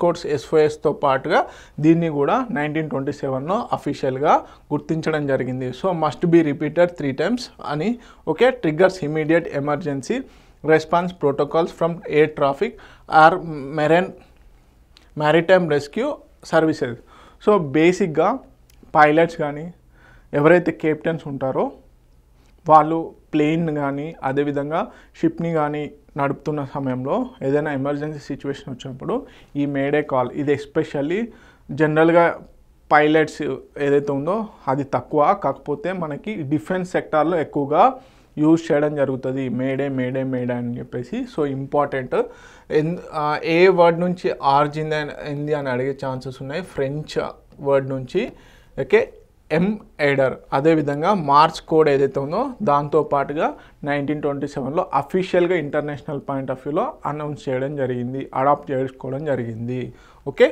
కోడ్స్ SOSతో పాటుగా దీన్ని కూడా 1927లో అఫీషియల్గా గుర్తించడం జరిగింది. So must be repeated 3 times అని. Okay, triggers immediate emergency response protocols from air traffic or maritime rescue services. So బేసిక్గా పైలట్స్ కానీ ఎవరైతే కెప్టెన్స్ ఉంటారో వాళ్ళు ప్లేన్ కానీ అదేవిధంగా షిప్ని కానీ నడుపుతున్న సమయంలో ఏదైనా ఎమర్జెన్సీ సిచ్యువేషన్ వచ్చినప్పుడు ఈ మేడే కాల్ ఇది ఎస్పెషల్లీ జనరల్గా పైలట్స్ ఏదైతే ఉందో అది తక్కువ, కాకపోతే మనకి డిఫెన్స్ సెక్టార్లో ఎక్కువగా యూజ్ చేయడం జరుగుతుంది మేడే అని చెప్పేసి. So important. ఏ వర్డ్ నుంచి ఆరిజిన్ అయింది అని అడిగే ఛాన్సెస్ ఉన్నాయి. ఫ్రెంచ్ వర్డ్ నుంచి. ఓకే, ఎమ్ ఎయిడర్. అదేవిధంగా మార్చ్ కోడ్ ఏదైతే ఉందో దాంతోపాటుగా 1927లో అఫీషియల్గా ఇంటర్నేషనల్ పాయింట్ ఆఫ్ వ్యూలో అనౌన్స్ చేయడం జరిగింది, అడాప్ట్ చేసుకోవడం జరిగింది. ఓకే,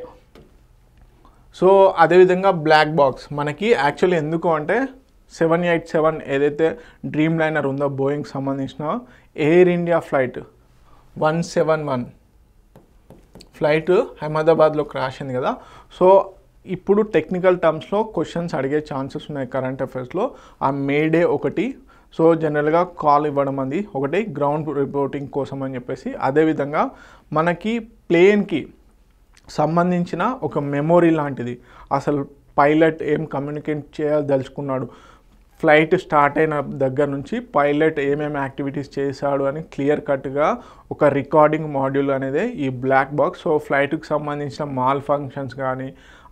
సో అదేవిధంగా బ్లాక్ బాక్స్ మనకి యాక్చువల్లీ ఎందుకు అంటే 787 ఏదైతే డ్రీమ్ లైనర్ ఉందో బోయింగ్ సంబంధించిన ఎయిర్ ఇండియా ఫ్లైట్ 171 ఫ్లైట్ అహ్మదాబాద్లో క్రాష్ అయింది కదా. సో ఇప్పుడు టెక్నికల్ టర్మ్స్లో క్వశ్చన్స్ అడిగే ఛాన్సెస్ ఉన్నాయి కరెంట్ అఫైర్స్లో. ఆ మేడే ఒకటి, సో జనరల్గా కాల్ ఇవ్వడం అది ఒకటి గ్రౌండ్ రిపోర్టింగ్ కోసం అని చెప్పేసి. అదేవిధంగా మనకి ప్లేన్కి సంబంధించిన ఒక మెమొరీ లాంటిది, అసలు పైలట్ ఏం కమ్యూనికేట్ చేయదలుచుకున్నాడు, ఫ్లైట్ స్టార్ట్ అయిన దగ్గర నుంచి పైలట్ ఏమేమి యాక్టివిటీస్ చేశాడు అని క్లియర్ కట్గా ఒక రికార్డింగ్ మాడ్యూల్ అనేది ఈ బ్లాక్ బాక్స్. సో ఫ్లైట్కి సంబంధించిన మాల్ ఫంక్షన్స్ కానీ,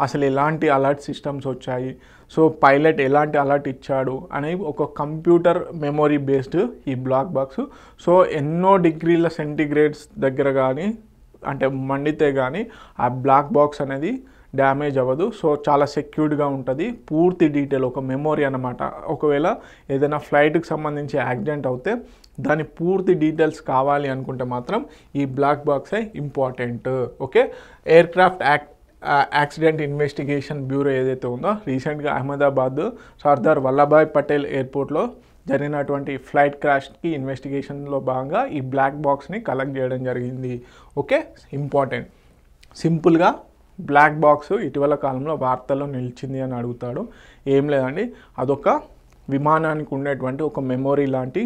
అసలు ఎలాంటి అలర్ట్ సిస్టమ్స్ వచ్చాయి, సో పైలట్ ఎలాంటి అలర్ట్ ఇచ్చాడు అని ఒక కంప్యూటర్ మెమొరీ బేస్డ్ ఈ బ్లాక్ బాక్స్. సో ఎన్నో డిగ్రీల సెంటిగ్రేడ్స్ దగ్గర కానీ అంటే మండితే కానీ ఆ బ్లాక్ బాక్స్ అనేది డ్యామేజ్ అవ్వదు. సో చాలా సెక్యూర్డ్గా ఉంటుంది, పూర్తి డీటెయిల్ ఒక మెమొరీ అన్నమాట. ఒకవేళ ఏదైనా ఫ్లైట్కి సంబంధించి యాక్సిడెంట్ అవుతే దాని పూర్తి డీటెయిల్స్ కావాలి అనుకుంటే మాత్రం ఈ బ్లాక్ బాక్సే important. Okay, aircraft accident investigation bureau ఏదైతే ఉందో రీసెంట్గా అహ్మదాబాద్ సర్దార్ వల్లభాయ్ పటేల్ ఎయిర్పోర్ట్లో జరిగినటువంటి ఫ్లైట్ క్రాష్కి ఇన్వెస్టిగేషన్లో భాగంగా ఈ బ్లాక్ బాక్స్ని కలెక్ట్ చేయడం జరిగింది. Okay, important. సింపుల్గా బ్లాక్ బాక్స్ ఇటీవల కాలంలో వార్తల్లో నిలిచింది అని అడుగుతాడు. ఏం లేదండి, అదొక విమానానికి ఉండేటువంటి ఒక మెమొరీ లాంటి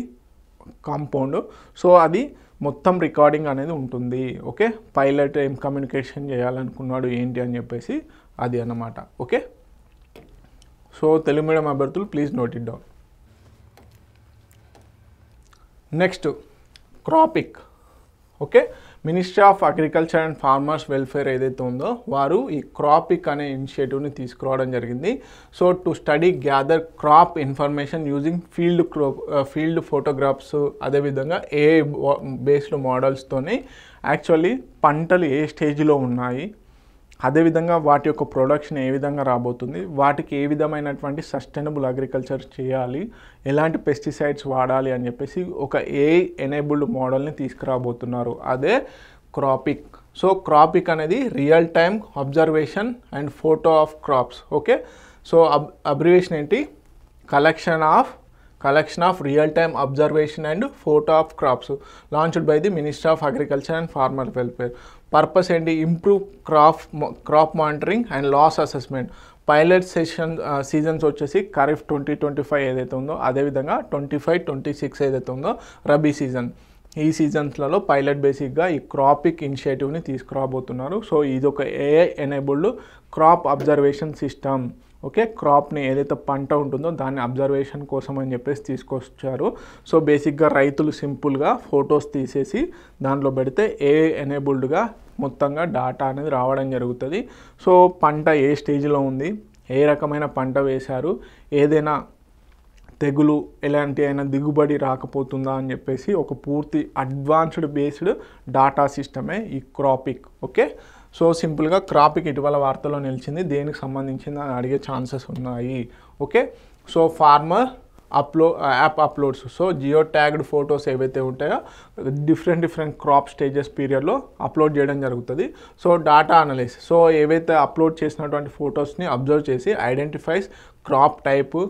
కాంపౌండ్. సో అది మొత్తం రికార్డింగ్ అనేది ఉంటుంది. ఓకే, పైలట్ ఏం కమ్యూనికేషన్ చేయాలనుకున్నాడు ఏంటి అని చెప్పేసి అది అన్నమాట. ఓకే, సో తెలుగు మీడియం అభ్యర్థులు please note it down. Next CROPIC. Okay, ministry of agriculture and farmers welfare ఏదైతే ఉందో వారు ఈ క్రాపిక్ అనే ఇనిషియేటివ్ని తీసుకురావడం జరిగింది. So to study gather crop information using field photographs, అదేవిధంగా ఏఐ బేస్డ్ మోడల్స్తోని యాక్చువల్లీ పంటలు ఏ స్టేజ్లో ఉన్నాయి, అదేవిధంగా వాటి యొక్క ప్రొడక్షన్ ఏ విధంగా రాబోతుంది, వాటికి ఏ విధమైనటువంటి సస్టైనబుల్ అగ్రికల్చర్ చేయాలి, ఎలాంటి పెస్టిసైడ్స్ వాడాలి అని చెప్పేసి ఒక ఏఐ ఎనేబుల్డ్ మోడల్ని తీసుకురాబోతున్నారు, అదే క్రాపిక్. సో క్రాపిక్ అనేది real time observation and photo of crops. Okay, so abbreviation ఏంటి, collection of real time observation and photo of crops launched by the ministry of agriculture and farmer welfare. Purpose ఏంటి, improve crop monitoring and loss assessment. Pilot seasons వచ్చేసి ఖరీఫ్ 2025 ఏదైతే ఉందో, అదేవిధంగా 25-26 ఏదైతే ఉందో rabi season, ఈ సీజన్స్లలో pilot బేసిక్గా ఈ క్రాపిక్ ఇనిషియేటివ్ని తీసుకురాబోతున్నారు. సో ఇది ఒక AI enabled crop observation system. Okay, క్రాప్ని ఏదైతే పంట ఉంటుందో దాన్ని అబ్జర్వేషన్ కోసం అని చెప్పేసి తీసుకొచ్చారు. సో బేసిక్గా రైతులు సింపుల్గా ఫొటోస్ తీసేసి దాంట్లో పెడితే ఏఐ ఎనేబుల్డ్గా మొత్తంగా డాటా అనేది రావడం జరుగుతుంది. సో పంట ఏ స్టేజ్లో ఉంది, ఏ రకమైన పంట వేశారు, ఏదైనా తెగులు ఎలాంటి అయినా దిగుబడి రాకపోతుందా అని చెప్పేసి ఒక పూర్తి అడ్వాన్స్డ్ బేస్డ్ డాటా సిస్టమే ఈ క్రాపిక్. ఓకే, సో సింపుల్గా క్రాపిక్ ఇటీవల వార్తలో నిలిచింది, దేనికి సంబంధించింది అని అడిగే ఛాన్సెస్ ఉన్నాయి. Okay, so farmer app uploads. So geo tagged photos ఏవైతే ఉంటాయో డిఫరెంట్ క్రాప్ స్టేజెస్ పీరియడ్లో అప్లోడ్ చేయడం జరుగుతుంది. సో డాటా అనలిసిస్, సో ఏవైతే అప్లోడ్ చేసినటువంటి ఫొటోస్ని అబ్జర్వ్ చేసి identifies crop type,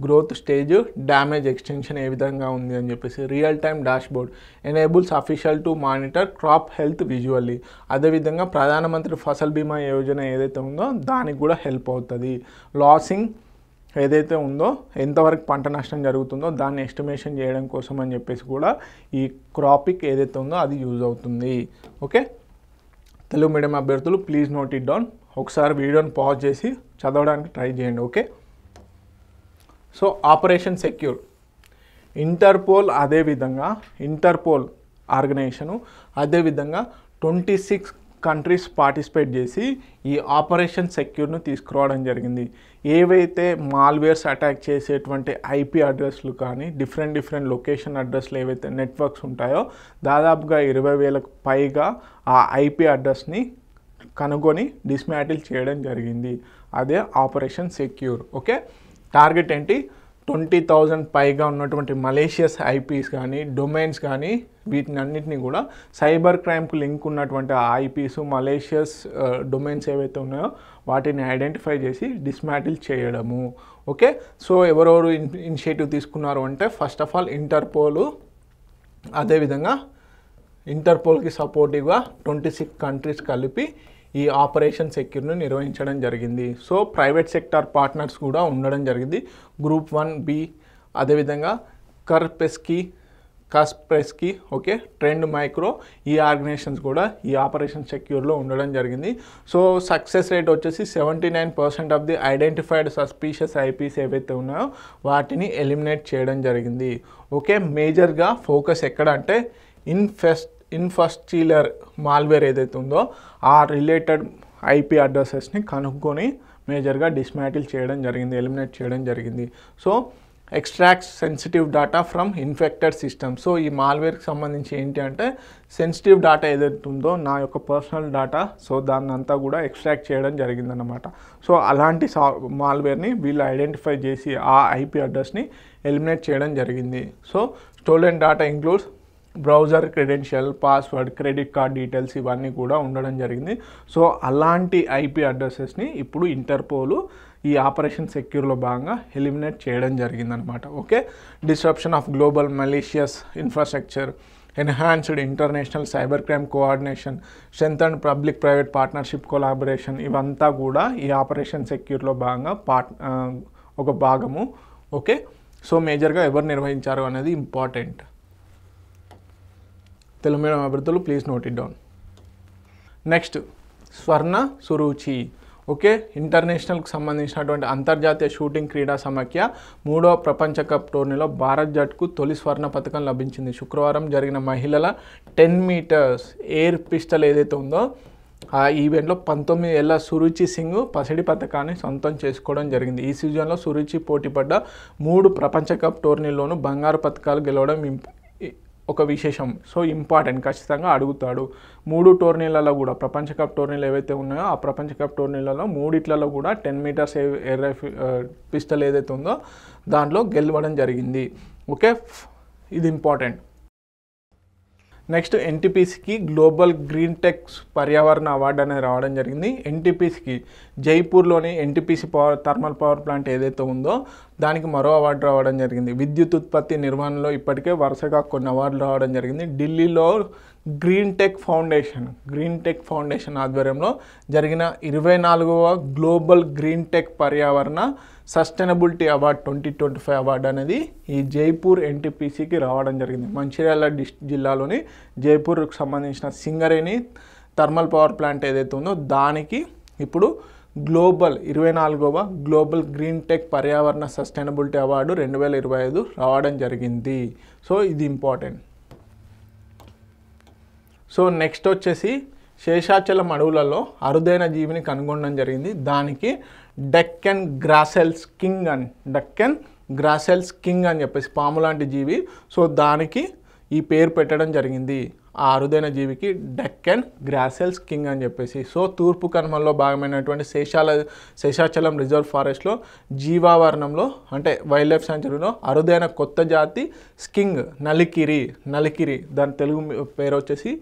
growth stage, damage extension ఏ విధంగా ఉంది అని చెప్పేసి. Real time dashboard enables official to monitor crop health visually. అదేవిధంగా ప్రధానమంత్రి ఫసల్ బీమా యోజన ఏదైతే ఉందో దానికి కూడా హెల్ప్ అవుతుంది. లాసింగ్ ఏదైతే ఉందో ఎంతవరకు పంట నష్టం జరుగుతుందో దాన్ని ఎస్టిమేషన్ చేయడం కోసం అని చెప్పేసి కూడా ఈ క్రాపిక్ ఏదైతే ఉందో అది యూజ్ అవుతుంది. ఓకే, తెలుగు మీడియం అభ్యర్థులు ప్లీజ్ నోట్ ఇట్ డౌన్. ఒకసారి వీడియోని పాజ్ చేసి చదవడానికి ట్రై చేయండి. Okay, so operation secure, interpole organisation అదేవిధంగా 26 కంట్రీస్ పార్టిసిపేట్ చేసి ఈ ఆపరేషన్ సెక్యూర్ను తీసుకురావడం జరిగింది. ఏవైతే మాల్వేర్స్ అటాక్ చేసేటువంటి ఐపీ అడ్రస్లు కానీ డిఫరెంట్ లొకేషన్ అడ్రస్లు ఏవైతే నెట్వర్క్స్ ఉంటాయో దాదాపుగా 20,000కు పైగా ఆ ఐపీ అడ్రస్ని కనుగొని డిస్మాటిల్ చేయడం జరిగింది. అదే ఆపరేషన్ సెక్యూర్. ఓకే, టార్గెట్ ఏంటి, 20,000 పైగా ఉన్నటువంటి మలేషియస్ ఐపీస్ కానీ డొమైన్స్ కానీ వీటిని అన్నింటినీ కూడా సైబర్ క్రైమ్కు లింక్ ఉన్నటువంటి ఆ ఐపీస్ మలేషియస్ డొమైన్స్ ఏవైతే ఉన్నాయో వాటిని ఐడెంటిఫై చేసి డిస్మాటిల్ చేయడము. ఓకే, సో ఎవరెవరు ఇనిషియేటివ్ తీసుకున్నారు అంటే ఫస్ట్ ఆఫ్ ఆల్ ఇంటర్పోలు, అదేవిధంగా ఇంటర్పోల్కి సపోర్టివ్గా 26 కంట్రీస్ కలిపి ఈ ఆపరేషన్ సెక్యూర్ను నిర్వహించడం జరిగింది. సో ప్రైవేట్ సెక్టార్ పార్ట్నర్స్ కూడా ఉండడం జరిగింది. గ్రూప్ 1B, అదేవిధంగా కస్పెర్స్కీ, ఓకే, ట్రెండ్ మైక్రో, ఈ ఆర్గనైజేషన్స్ కూడా ఈ ఆపరేషన్ సెక్యూర్లో ఉండడం జరిగింది. సో సక్సెస్ రేట్ వచ్చేసి 79% of the identified suspicious eyepiece ఏవైతే ఉన్నాయో వాటిని ఎలిమినేట్ చేయడం జరిగింది. ఓకే, మేజర్గా ఫోకస్ ఎక్కడ అంటే ఇన్ఫస్టీలర్ మాల్వేర్ ఏదైతే ఉందో ఆ రిలేటెడ్ ఐపీ అడ్రసెస్ని కనుక్కొని మేజర్గా డిస్మాటిల్ చేయడం జరిగింది, ఎలిమినేట్ చేయడం జరిగింది. So extracts sensitive data from infected system. So ఈ మాల్వేర్కి సంబంధించి ఏంటి అంటే సెన్సిటివ్ డేటా ఏదైతే ఉందో నా యొక్క పర్సనల్ డేటా, సో దాన్ని అంతా కూడా ఎక్స్ట్రాక్ట్ చేయడం జరిగిందన్నమాట. సో అలాంటి మాల్వేర్ని వీళ్ళు ఐడెంటిఫై చేసి ఆ ఐపీ అడ్రస్ని ఎలిమినేట్ చేయడం జరిగింది. So stolen data includes browser credential, password, credit card details ఇవన్నీ కూడా ఉండడం జరిగింది. సో అలాంటి ఐపీ అడ్రసెస్ని ఇప్పుడు ఇంటర్పోల్ ఈ ఆపరేషన్ సెక్యూర్లో భాగంగా ఎలిమినేట్ చేయడం జరిగిందనమాట. Okay, disruption of global malicious infrastructure, enhanced international cyber crime coordination, strengthened public private partnership collaboration, ఇవంతా కూడా ఈ ఆపరేషన్ సెక్యూర్లో భాగంగా ఒక భాగము. ఓకే, సో మేజర్గా ఎవరు నిర్వహించారు అనేది ఇంపార్టెంట్. తెలుగు మీడియం అభ్యర్థులు please note it down. Next Swarna Suruchi. Okay, ఇంటర్నేషనల్కి సంబంధించినటువంటి అంతర్జాతీయ షూటింగ్ క్రీడా సమాఖ్య 3వ ప్రపంచ కప్ టోర్నీలో భారత్ జట్టుకు తొలి స్వర్ణ పథకం లభించింది. శుక్రవారం జరిగిన మహిళల 10 మీటర్స్ ఎయిర్ పిస్టల్ ఏదైతే ఉందో ఆ ఈవెంట్లో 19 ఏళ్ల సురుచి సింగ్ పసిడి పథకాన్ని సొంతం చేసుకోవడం జరిగింది. ఈ సీజన్లో సురుచి పోటీపడ్డ 3 ప్రపంచ కప్ టోర్నీల్లోనూ బంగారు పథకాలు గెలవడం ఒక విశేషం. సో ఇంపార్టెంట్, ఖచ్చితంగా అడుగుతాడు. 3 టోర్నీలలో కూడా ప్రపంచ కప్ టోర్నీలు ఏవైతే ఉన్నాయో ఆ ప్రపంచ కప్ టోర్నీలలో 3 కూడా 10 మీటర్స్ ఎయిర్ పిస్టల్ ఏదైతే ఉందో దాంట్లో గెలవడం జరిగింది. ఓకే, ఇది ఇంపార్టెంట్. నెక్స్ట్ ఎన్టీపీసీకి గ్లోబల్ గ్రీన్ టెక్ పర్యావరణ అవార్డు అనేది రావడం జరిగింది. ఎన్టీపీసీకి జైపూర్లోని ఎన్టీపీసీ థర్మల్ పవర్ ప్లాంట్ ఏదైతే ఉందో దానికి మరో అవార్డు రావడం జరిగింది. విద్యుత్ ఉత్పత్తి నిర్వహణలో ఇప్పటికే వరుసగా కొన్ని అవార్డులు రావడం జరిగింది. ఢిల్లీలో గ్రీన్ టెక్ ఫౌండేషన్ ఆధ్వర్యంలో జరిగిన 24వ గ్లోబల్ గ్రీన్ టెక్ పర్యావరణ సస్టైనబిలిటీ అవార్డ్ 2025 అవార్డు అనేది ఈ జైపూర్ ఎన్టీపీసీకి రావడం జరిగింది. మంచిర్యాల జిల్లాలోని జైపూర్కి సంబంధించిన సింగరేణి థర్మల్ పవర్ ప్లాంట్ ఏదైతే ఉందో దానికి ఇప్పుడు 24వ గ్లోబల్ గ్రీన్ టెక్ పర్యావరణ సస్టైనబిలిటీ అవార్డు 2025 రావడం జరిగింది. సో ఇది ఇంపార్టెంట్. సో నెక్స్ట్ వచ్చేసి శేషాచలం అడవులలో అరుదైన జీవిని కనుగొనడం జరిగింది. దానికి డెక్కన్ గ్రాసెల్స్ కింగ్ అని చెప్పేసి పాము లాంటి జీవి. సో దానికి ఈ పేరు పెట్టడం జరిగింది. ఆ అరుదైన జీవికి డెక్కన్ గ్రాసెల్స్ కింగ్ అని చెప్పేసి. సో తూర్పు కనుమల్లో భాగమైనటువంటి శేషాచలం రిజర్వ్ ఫారెస్ట్లో జీవావరణంలో అంటే వైల్డ్ లైఫ్ సాంచురీలో అరుదైన కొత్త జాతి స్కింగ్ నలికిరి దాని తెలుగు పేరు వచ్చేసి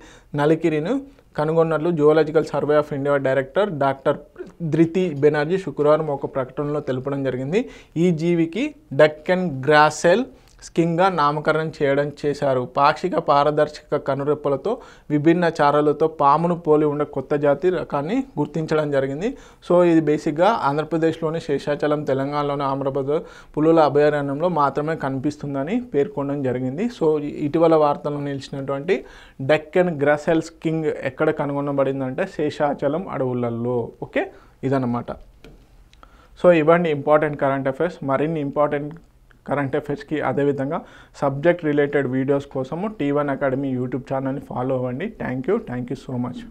నలికిరిను కనుగొన్నట్లు zoological survey of India director doctor Dhriti Banerjee శుక్రవారం ఒక ప్రకటనలో తెలపడం జరిగింది. ఈ జీవికి డెక్కన్ గ్రాసెల్ స్కింగ్గా నామకరణం చేశారు. పాక్షిక పారదర్శక కనురెప్పలతో విభిన్న చారలతో పామును పోలి ఉండే కొత్త జాతి రకాన్ని గుర్తించడం జరిగింది. సో ఇది బేసిక్గా ఆంధ్రప్రదేశ్లోని శేషాచలం, తెలంగాణలోని అమరాబాద్ పులుల అభయారణ్యంలో మాత్రమే కనిపిస్తుందని పేర్కొనడం జరిగింది. సో ఇటీవల వార్తల్లో నిలిచినటువంటి డెక్కన్ గ్రాసెల్ స్కింగ్ ఎక్కడ కనుగొనబడిందంటే శేషాచలం అడవులలో. ఓకే, ఇదన్నమాట. సో ఇవన్నీ ఇంపార్టెంట్ కరెంట్ అఫైర్స్. మరిన్ని ఇంపార్టెంట్ కరెంట్ అఫైర్స్కి అదేవిధంగా సబ్జెక్ట్ రిలేటెడ్ వీడియోస్ కోసము T1 అకాడమీ యూట్యూబ్ ఛానల్ని ఫాలో అవ్వండి. Thank you so much.